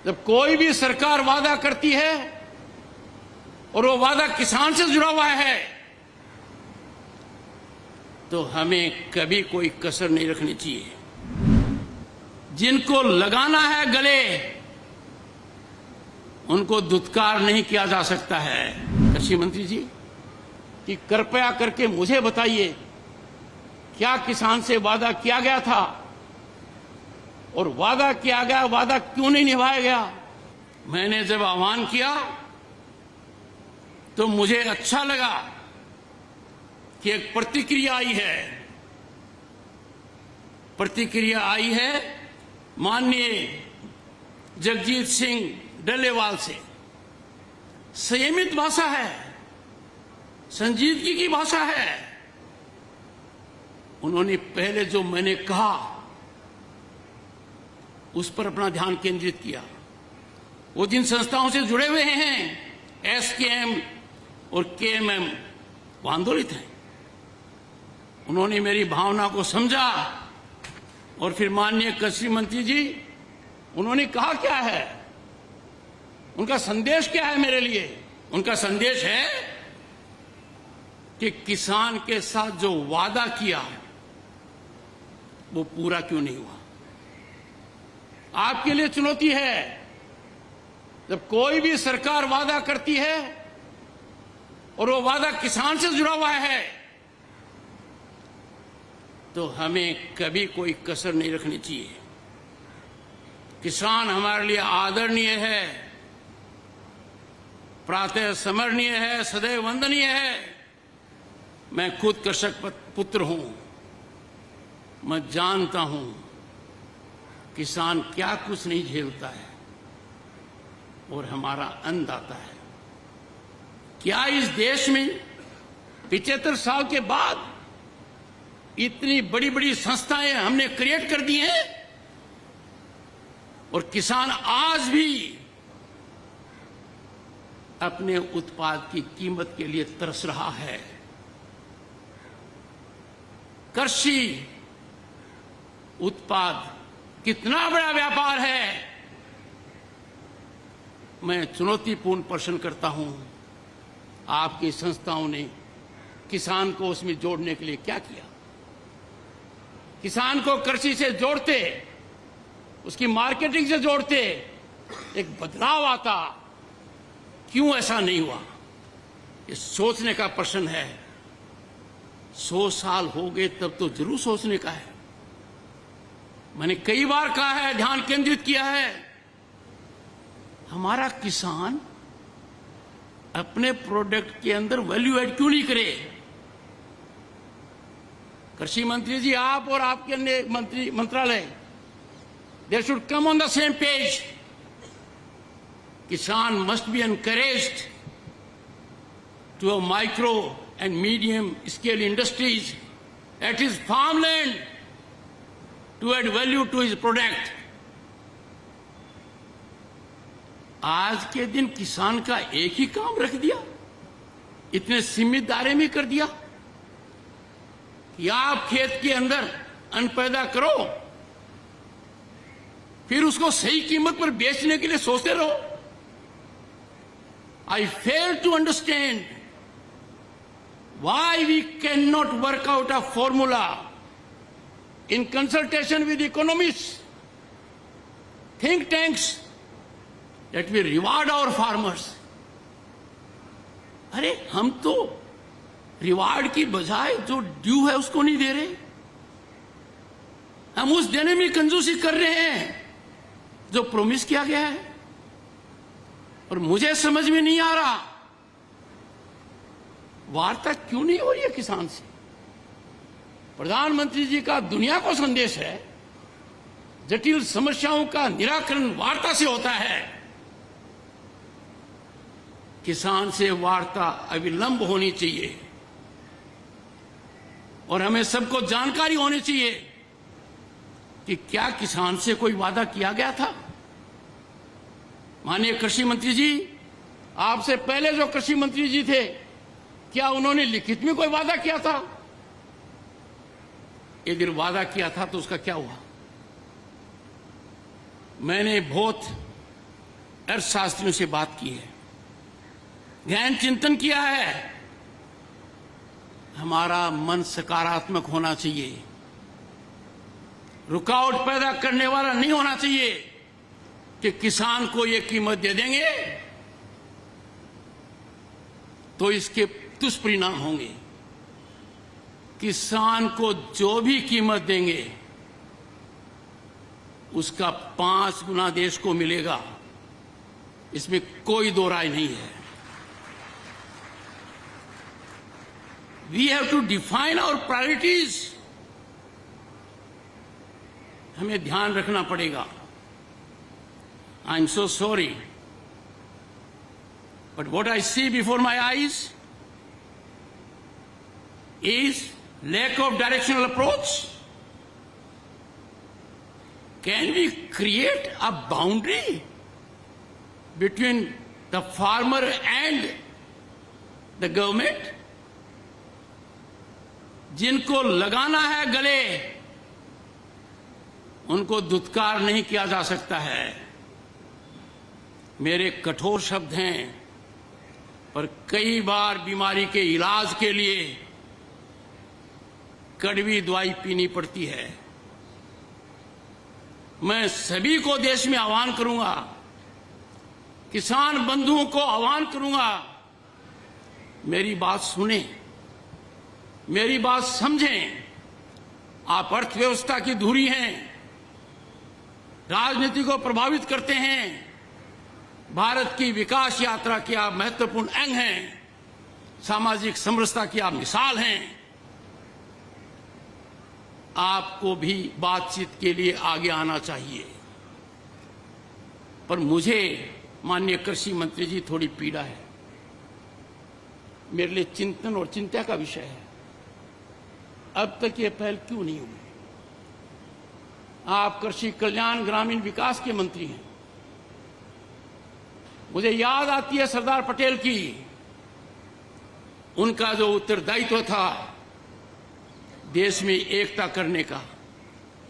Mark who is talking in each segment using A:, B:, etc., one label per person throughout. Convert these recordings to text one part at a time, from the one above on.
A: जब कोई भी सरकार वादा करती है और वो वादा किसान से जुड़ा हुआ है तो हमें कभी कोई कसर नहीं रखनी चाहिए। जिनको लगाना है गले उनको दुत्कार नहीं किया जा सकता है। कृषि मंत्री जी कि कृपया करके मुझे बताइए क्या किसान से वादा किया गया था और वादा किया गया वादा क्यों नहीं निभाया गया। मैंने जब आह्वान किया तो मुझे अच्छा लगा कि एक प्रतिक्रिया आई है। प्रतिक्रिया आई है माननीय जगजीत सिंह डल्लेवाल से। संयमित भाषा है, संजीदगी की भाषा है। उन्होंने पहले जो मैंने कहा उस पर अपना ध्यान केंद्रित किया। वो जिन संस्थाओं से जुड़े हुए हैं एसकेएम और केएमएम वो आंदोलित हैं। उन्होंने मेरी भावना को समझा और फिर माननीय कृषि मंत्री जी उन्होंने कहा क्या है, उनका संदेश क्या है मेरे लिए। उनका संदेश है कि किसान के साथ जो वादा किया वो पूरा क्यों नहीं हुआ। आपके लिए चुनौती है, जब कोई भी सरकार वादा करती है और वो वादा किसान से जुड़ा हुआ है तो हमें कभी कोई कसर नहीं रखनी चाहिए। किसान हमारे लिए आदरणीय है, प्रातः स्मरणीय है, सदैव वंदनीय है। मैं खुद कृषक पुत्र हूं, मैं जानता हूं किसान क्या कुछ नहीं झेलता है और हमारा अन्नदाता है। क्या इस देश में 75 साल के बाद इतनी बड़ी बड़ी संस्थाएं हमने क्रिएट कर दी हैं और किसान आज भी अपने उत्पाद की कीमत के लिए तरस रहा है। कृषि उत्पाद कितना बड़ा व्यापार है। मैं चुनौतीपूर्ण प्रश्न करता हूं, आपकी संस्थाओं ने किसान को उसमें जोड़ने के लिए क्या किया। किसान को कृषि से जोड़ते, उसकी मार्केटिंग से जोड़ते, एक बदलाव आता। क्यों ऐसा नहीं हुआ, ये सोचने का प्रश्न है। 100 साल हो गए तब तो जरूर सोचने का है। मैंने कई बार कहा है, ध्यान केंद्रित किया है, हमारा किसान अपने प्रोडक्ट के अंदर वैल्यू ऐड क्यों नहीं करे। कृषि मंत्री जी आप और आपके अन्य मंत्रालय they should come on the same page. Kisan must be encouraged to a micro and medium scale industries at his farmland to add value to his product. आज के दिन किसान का एक ही काम रख दिया, इतने सीमित दायरे में कर दिया कि आप खेत के अंदर अन्न पैदा करो, फिर उसको सही कीमत पर बेचने के लिए सोचते रहो। I fail to understand why we cannot work out a formula in consultation with economists, think tanks, that we reward our farmers. अरे हम तो रिवार्ड की बजाय जो ड्यू है उसको नहीं दे रहे, हम उस देने में कंजूसी कर रहे हैं जो प्रॉमिस किया गया है। और मुझे समझ में नहीं आ रहा वार्ता क्यों नहीं हो रही है किसान से। प्रधानमंत्री जी का दुनिया को संदेश है, जटिल समस्याओं का निराकरण वार्ता से होता है। किसान से वार्ता अविलंब होनी चाहिए और हमें सबको जानकारी होनी चाहिए कि क्या किसान से कोई वादा किया गया था। माननीय कृषि मंत्री जी, आपसे पहले जो कृषि मंत्री जी थे, क्या उन्होंने लिखित में कोई वादा किया था? यदि वादा किया था तो उसका क्या हुआ? मैंने बहुत अर्थशास्त्रियों से बात की है, गहन चिंतन किया है। हमारा मन सकारात्मक होना चाहिए, रुकावट पैदा करने वाला नहीं होना चाहिए कि किसान को ये कीमत दे देंगे तो इसके दुष्परिणाम होंगे। किसान को जो भी कीमत देंगे उसका 5 गुना देश को मिलेगा, इसमें कोई दो राय नहीं है। We have to define our priorities, हमें ध्यान रखना पड़ेगा। I am so sorry, but what I see before my eyes is lack of directional approach. Can we create a boundary between the farmer and the government? जिनको लगाना है गले, उनको दुत्कार नहीं किया जा सकता है। मेरे कठोर शब्द हैं, पर कई बार बीमारी के इलाज के लिए कड़वी दवाई पीनी पड़ती है। मैं सभी को देश में आह्वान करूंगा, किसान बंधुओं को आह्वान करूंगा, मेरी बात सुने, मेरी बात समझें। आप अर्थव्यवस्था की धुरी हैं, राजनीति को प्रभावित करते हैं, भारत की विकास यात्रा के आप महत्वपूर्ण अंग हैं, सामाजिक समरसता की आप मिसाल हैं। आपको भी बातचीत के लिए आगे आना चाहिए। पर मुझे माननीय कृषि मंत्री जी थोड़ी पीड़ा है, मेरे लिए चिंतन और चिंता का विषय है। अब तक ये पहल क्यों नहीं हुई? आप कृषि कल्याण ग्रामीण विकास के मंत्री हैं। मुझे याद आती है सरदार पटेल की, उनका जो उत्तरदायित्व था देश में एकता करने का,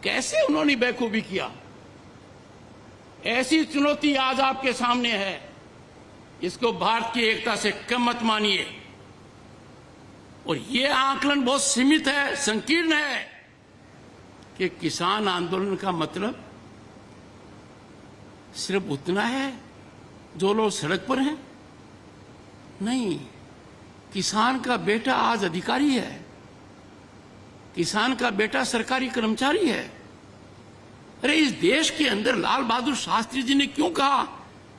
A: कैसे उन्होंने बेखूबी किया। ऐसी चुनौती आज आपके सामने है, इसको भारत की एकता से कम मत मानिए। और ये आकलन बहुत सीमित है, संकीर्ण है कि किसान आंदोलन का मतलब सिर्फ उतना है जो लोग सड़क पर हैं। नहीं, किसान का बेटा आज अधिकारी है, किसान का बेटा सरकारी कर्मचारी है। अरे इस देश के अंदर लाल बहादुर शास्त्री जी ने क्यों कहा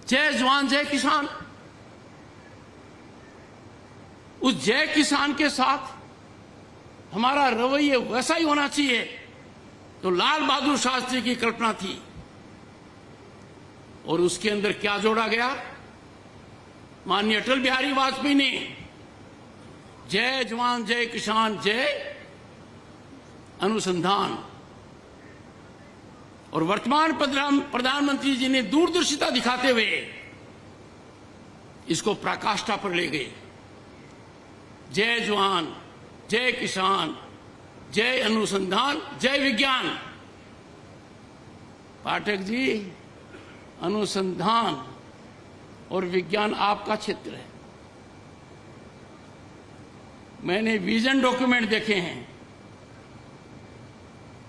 A: जय जवान जय किसान? उस जय किसान के साथ हमारा रवैया वैसा ही होना चाहिए तो लाल बहादुर शास्त्री की कल्पना थी। और उसके अंदर क्या जोड़ा गया? माननीय अटल बिहारी वाजपेयी ने जय जवान जय किसान जय अनुसंधान, और वर्तमान प्रधानमंत्री जी ने दूरदर्शिता दिखाते हुए इसको पराकाष्ठा पर ले गए। जय जवान जय किसान जय अनुसंधान जय विज्ञान। पाठक जी, अनुसंधान और विज्ञान आपका क्षेत्र है। मैंने विजन डॉक्यूमेंट देखे हैं,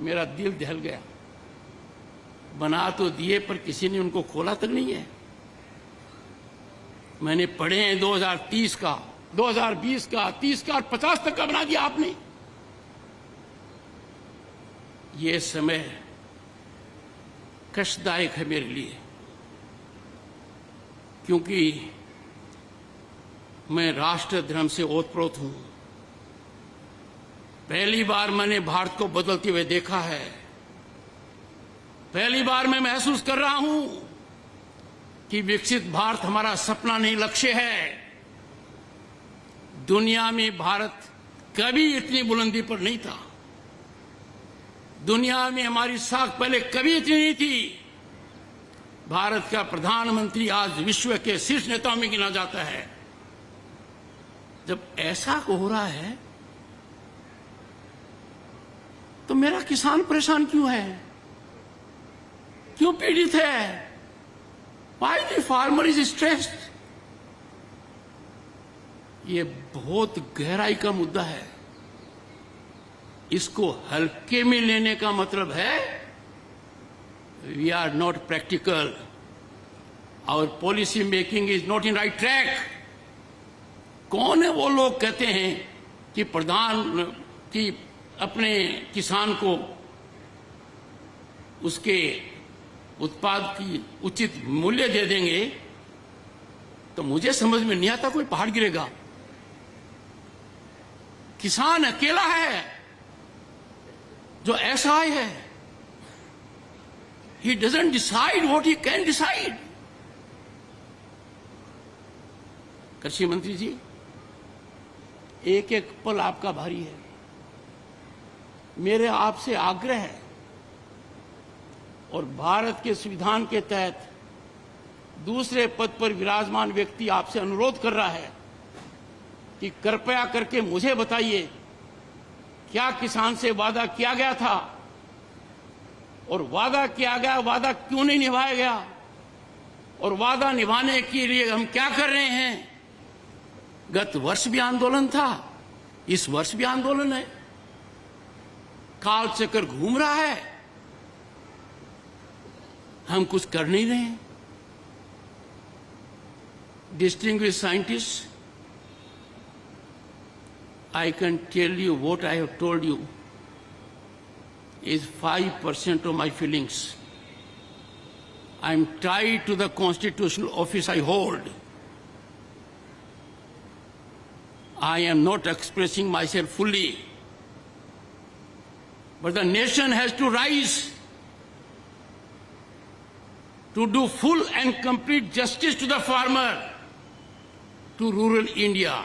A: मेरा दिल दहल गया। बना तो दिए पर किसी ने उनको खोला तक नहीं है। मैंने पढ़े हैं 2030 का, 2020 का, 30 का और 50 तक का बना दिया आपने। ये समय कष्टदायक है मेरे लिए, क्योंकि मैं राष्ट्र धर्म से ओतप्रोत हूं। पहली बार मैंने भारत को बदलते हुए देखा है। पहली बार मैं महसूस कर रहा हूं कि विकसित भारत हमारा सपना नहीं, लक्ष्य है। दुनिया में भारत कभी इतनी बुलंदी पर नहीं था। दुनिया में हमारी साख पहले कभी इतनी नहीं थी। भारत का प्रधानमंत्री आज विश्व के शीर्ष नेताओं में गिना जाता है। जब ऐसा हो रहा है तो मेरा किसान परेशान क्यों है, क्यों पीड़ित है? Why the farmer is stressed. ये बहुत गहराई का मुद्दा है. इसको हल्के में लेने का मतलब है we are not practical. Our policy making is not in right track. कौन है वो लोग कहते हैं कि प्रधान की अपने किसान को उसके उत्पाद की उचित मूल्य दे देंगे, तो मुझे समझ में नहीं आता कोई पहाड़ गिरेगा. किसान अकेला है जो असहाय है. He doesn't decide what he can decide. कृषि मंत्री जी, एक एक पल आपका भारी है. मेरे आपसे आग्रह है और भारत के संविधान के तहत दूसरे पद पर विराजमान व्यक्ति आपसे अनुरोध कर रहा है कि कृपया करके मुझे बताइए, क्या किसान से वादा किया गया था और वादा किया गया वादा क्यों नहीं निभाया गया, और वादा निभाने के लिए हम क्या कर रहे हैं. गत वर्ष भी आंदोलन था, इस वर्ष भी आंदोलन है. काल चक्र घूम रहा है, हम कुछ कर नहीं रहे हैं. Distinguished scientists, I can tell you what I have told you is 5% of my feelings. I am tied to the constitutional office I hold. I am not expressing myself fully. But the nation has to rise to do full and complete justice to the farmer, to rural India.